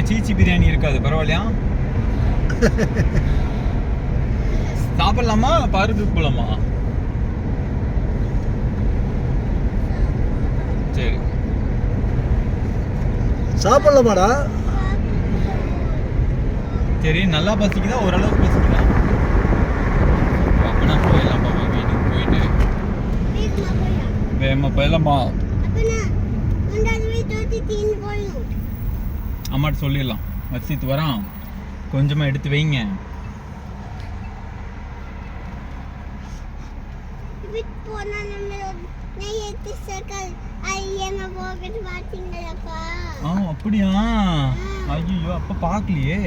சீச்சி பிரியாணி இருக்காது, பரவாயில்லையா? சாப்பிடலாமா? பார்க்கு போலாமா? சரி, சாப்பிடலாமாடா? சரி. நல்லா பசிக்குதா? ஓரளவுக்கு பசிக்குதா? அப்பனா போயிடலாம் பாப்பா. வீட்டுக்கு போயிட்டு வேகமா போயிடலாமா? அம்மாட்ட சொல்லிடலாம், வசித்து வரான், கொஞ்சமா எடுத்து வைங்க. அப்படியா? ஐயோ, அப்ப பாக்கலையே.